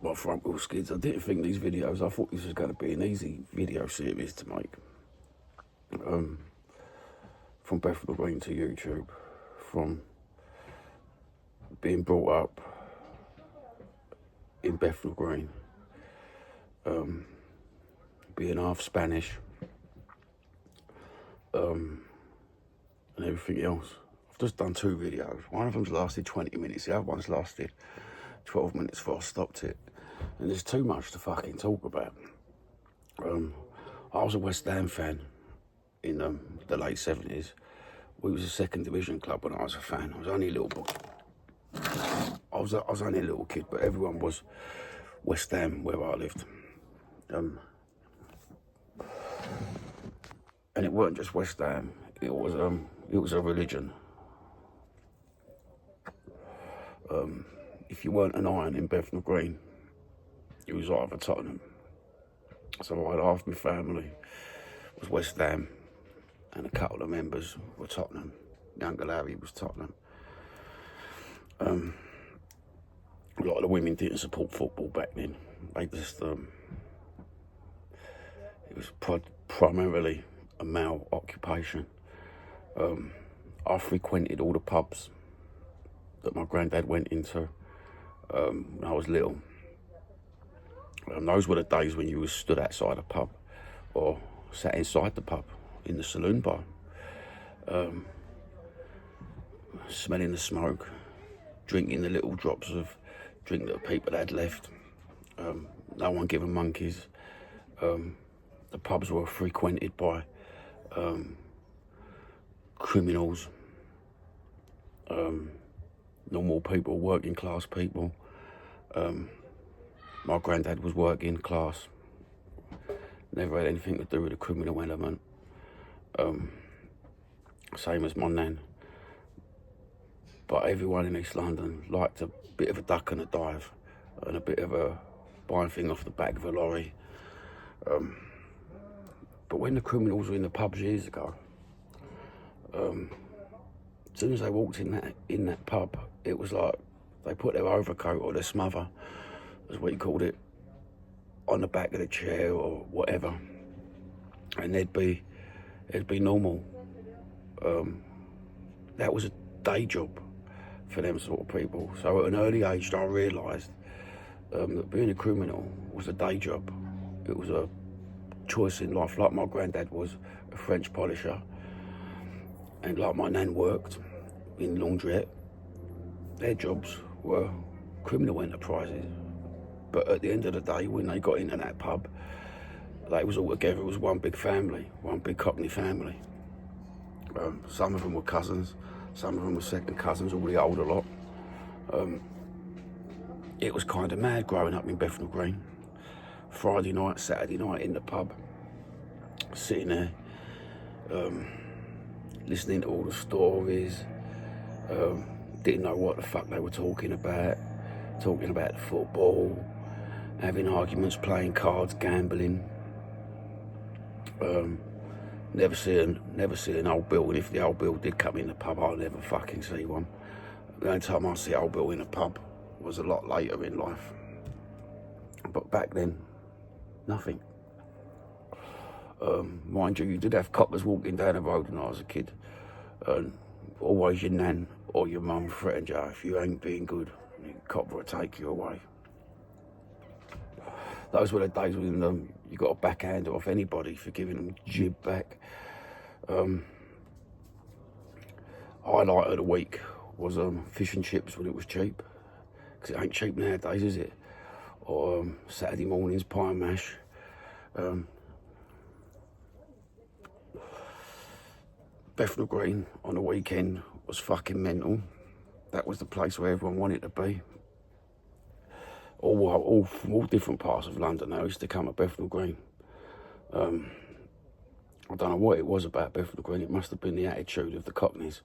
like my front wheel skids. I didn't think these videos, I thought this was going to be an easy video series to make. From Bethnal Green to YouTube, from being brought up in Bethnal Green, being half Spanish, and everything else. I've just done 2 videos. One of them's lasted 20 minutes, the other one's lasted 12 minutes before I stopped it. And there's too much to fucking talk about. I was a West Ham fan in the late 70s. We was a 2nd division club when I was a fan. I was only a little boy. I was only a little kid, but everyone was West Ham where I lived. And it weren't just West Ham. It was a religion. If you weren't an Iron in Bethnal Green, it was either Tottenham. So I had half my family was West Ham, and a couple of members were Tottenham. Younger Larry was Tottenham. A lot of the women didn't support football back then. They just, it was primarily a male occupation. I frequented all the pubs that my granddad went into when I was little. Those were the days when you was stood outside a pub or sat inside the pub in the saloon bar, smelling the smoke, drinking the little drops of drink that people had left. No one giving monkeys. The pubs were frequented by criminals, normal people, working class people. My granddad was working class, never had anything to do with the criminal element. Same as my nan. But everyone in East London liked a bit of a duck and a dive and a bit of a buying thing off the back of a lorry. But when the criminals were in the pubs years ago, as soon as they walked in that pub, it was like they put their overcoat or their smother, as we called it, on the back of the chair or whatever, and they'd be normal. That was a day job for them sort of people. So at an early age, I realised that being a criminal was a day job. It was a choice in life. Like my granddad was a French polisher, and like my nan worked in laundrette, their jobs were criminal enterprises. But at the end of the day, when they got into that pub, they was all together. It was one big family, one big Cockney family. Some of them were cousins, some of them were second cousins, all the older lot. It was kind of mad growing up in Bethnal Green. Friday night, Saturday night in the pub, sitting there, listening to all the stories. Didn't know what the fuck they were talking about the football, having arguments, playing cards, gambling. Never see an old Bill, and if the old Bill did come in the pub, I'll never fucking see one. The only time I see old Bill in a pub was a lot later in life. But back then, nothing. Mind you did have coppers walking down the road when I was a kid. And always your nan or your mum threatened you, if you ain't being good, the copper will take you away. Those were the days when you got a backhand off anybody for giving them jib back. Highlight of the week was fish and chips when it was cheap, because it ain't cheap nowadays, is it? Or Saturday mornings, pie and mash. Bethnal Green on the weekend was fucking mental. That was the place where everyone wanted to be. All from all different parts of London now used to come to Bethnal Green. I don't know what it was about Bethnal Green. It must have been the attitude of the Cockneys.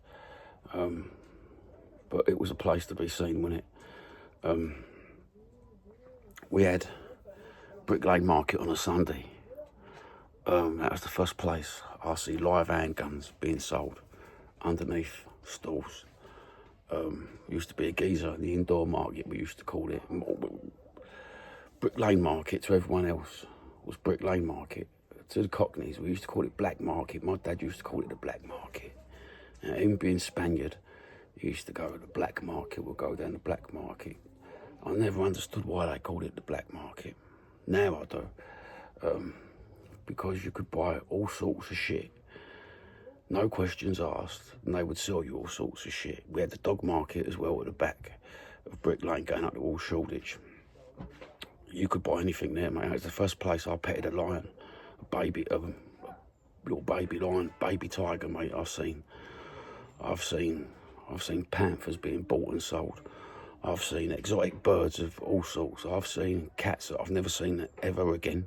But it was a place to be seen, wasn't it? We had Brick Lane Market on a Sunday. That was the first place I see live handguns being sold underneath stalls. Used to be a geezer, the indoor market we used to call it. Brick Lane Market to everyone else was Brick Lane Market. To the Cockneys, we used to call it Black Market. My dad used to call it the Black Market. Him being Spaniard, he used to go to the Black Market, we'll go down the Black Market. I never understood why they called it the Black Market. Now I do. Because you could buy all sorts of shit. No questions asked, and they would sell you all sorts of shit. We had the dog market as well at the back of Brick Lane going up to Wall Shoreditch. You could buy anything there, mate. It was the first place I petted a lion, a little baby lion, baby tiger, mate. I've seen panthers being bought and sold. I've seen exotic birds of all sorts. I've seen cats that I've never seen ever again.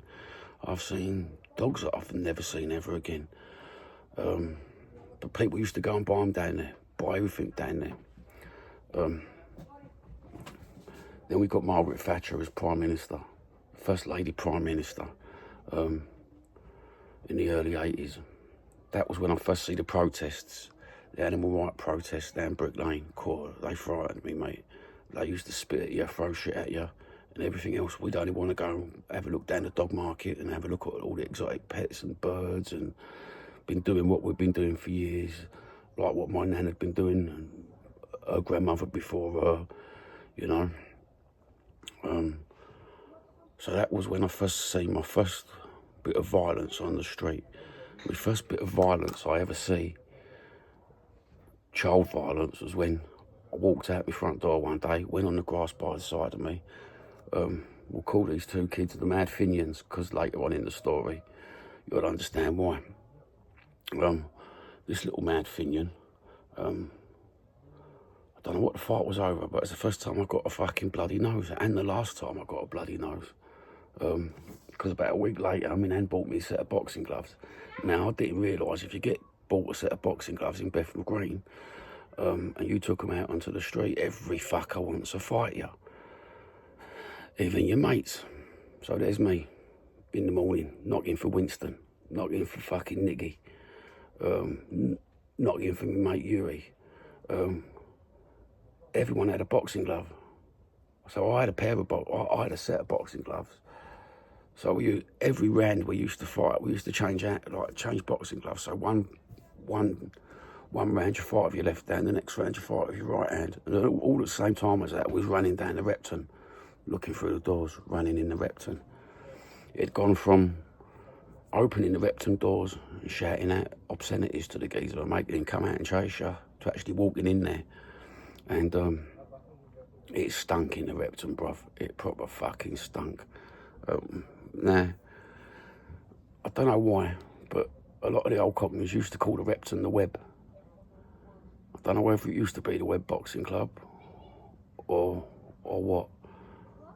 I've seen dogs that I've never seen ever again. But people used to go and buy them down there, buy everything down there. Then we got Margaret Thatcher as Prime Minister, First Lady Prime Minister, in the early 80s. That was when I first see the protests, the animal rights protests down Brick Lane. They frightened me, mate. They used to spit at you, throw shit at you, and everything else. We'd only want to go and have a look down the dog market and have a look at all the exotic pets and birds, and been doing what we've been doing for years, like what my nan had been doing and her grandmother before her, you know. So that was when I first seen my first bit of violence on the street. My first bit of violence I ever see, child violence, was when I walked out my front door one day, went on the grass by the side of me. We'll call these two kids the Mad Finians, because later on in the story, you'll understand why. This little Mad Finian, I don't know what the fight was over, but it's the first time I got a fucking bloody nose, and the last time I got a bloody nose. Because about a week later, my nan bought me a set of boxing gloves. Now, I didn't realise if you get bought a set of boxing gloves in Bethnal Green, and you took them out onto the street, every fucker wants to fight you. Even your mates. So there's me, in the morning, knocking for Winston, knocking for fucking Niggy, knocking for my mate Yuri. Everyone had a boxing glove. So I had a set of boxing gloves. So every round we used to fight, we used to change boxing gloves. So one round you fight with your left hand, the next round you fight with your right hand. And all at the same time as that, we was running down the Repton, looking through the doors, running in the Repton. It had gone from opening the Repton doors and shouting out obscenities to the geezer and making him come out and chase you, to actually walking in there. And it stunk in the Repton, bruv. It proper fucking stunk. Now, I don't know why, but a lot of the old Cockneys used to call the Repton the Web. I don't know whether it used to be the Web Boxing Club or what,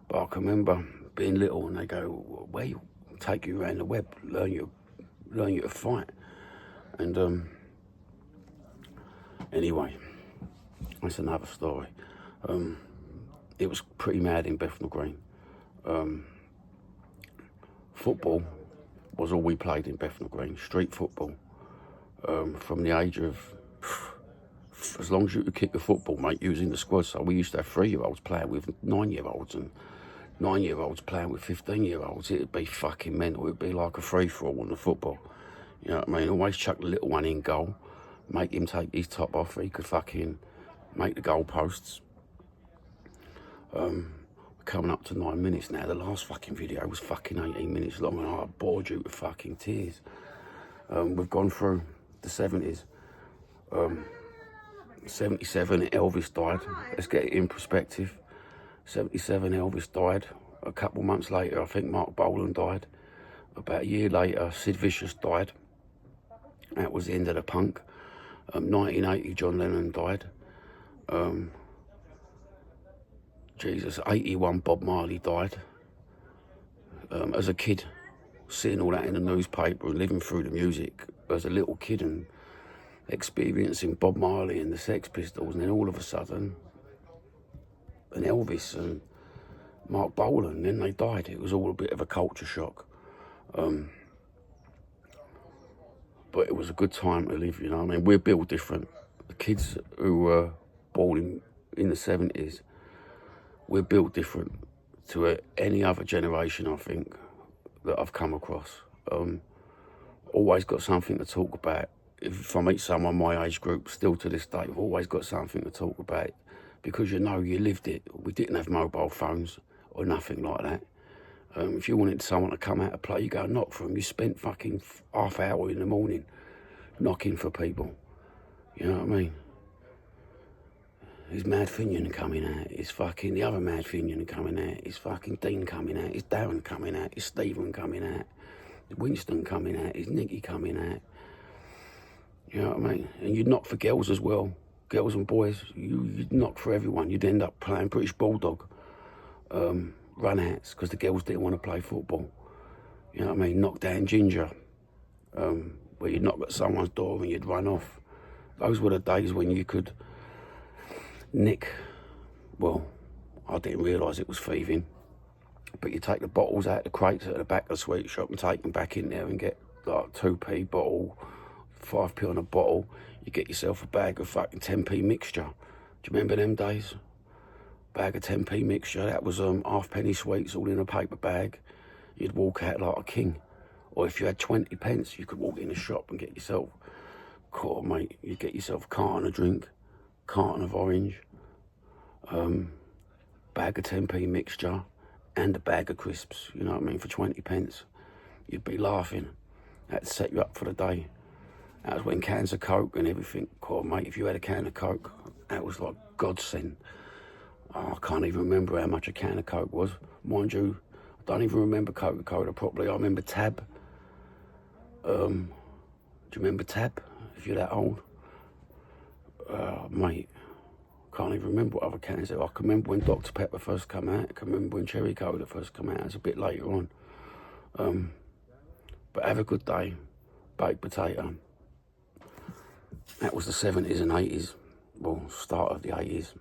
but I can remember being little and they go, where you take you around the Web, learn you to fight. And anyway, that's another story. It was pretty mad in Bethnal Green. Football was all we played in Bethnal Green, street football. From the age of, as long as you could kick a football, mate, using the squad. So we used to have 3-year-olds playing with 9-year-olds and 9-year-olds playing with 15-year-olds. It'd be fucking mental. It'd be like a free-for-all on the football. You know what I mean? Always chuck the little one in goal, make him take his top off. He could fucking make the goal posts. We're coming up to 9 minutes now. The last fucking video was fucking 18 minutes long and I bored you to fucking tears. We've gone through the 70s. 77, Elvis died. Let's get it in perspective. 77, Elvis died. A couple months later, I think Mark Bolan died. About a year later, Sid Vicious died. That was the end of the punk. 1980, John Lennon died. 81, Bob Marley died. As a kid, seeing all that in the newspaper and living through the music as a little kid and experiencing Bob Marley and the Sex Pistols, and then all of a sudden, and Elvis and Mark Bolan, then they died. It was all a bit of a culture shock. But it was a good time to live, you know. I mean, we're built different. The kids who were born in the 70s, we're built different to any other generation, I think, that I've come across. Always got something to talk about. If I meet someone my age group, still to this day, I've always got something to talk about, because you know you lived it. We didn't have mobile phones or nothing like that. If you wanted someone to come out to play, you go knock for them. You spent fucking half hour in the morning knocking for people. You know what I mean? Is Mad Finian coming out? Is fucking the other Mad Finian coming out? Is fucking Dean coming out? Is Darren coming out? Is Stephen coming out? Is Winston coming out? Is Nicky coming out? You know what I mean? And you'd knock for girls as well. Girls and boys, you'd knock for everyone. You'd end up playing British Bulldog run-outs because the girls didn't want to play football. You know what I mean? Knock down ginger, where you'd knock at someone's door and you'd run off. Those were the days when you could nick, well, I didn't realise it was thieving, but you take the bottles out of the crates at the back of the sweet shop and take them back in there and get like 2p bottle, 5p on a bottle. You get yourself a bag of fucking 10p mixture. Do you remember them days? Bag of 10p mixture, that was halfpenny sweets all in a paper bag. You'd walk out like a king. Or if you had 20 pence, you could walk in a shop and get yourself, mate, you'd get yourself a carton of drink, carton of orange, bag of 10p mixture, and a bag of crisps, you know what I mean, for 20 pence. You'd be laughing. That'd set you up for the day. That was when cans of Coke and everything, mate, if you had a can of Coke, that was like godsend. Oh, I can't even remember how much a can of Coke was. Mind you, I don't even remember Coca-Cola properly. I remember Tab. Do you remember Tab, if you're that old? Mate, can't even remember what other cans there were. I can remember when Dr Pepper first came out. I can remember when Cherry Cola first came out. It was a bit later on. But have a good day. Baked potato. That was the 70s and 80s. Well, start of the 80s.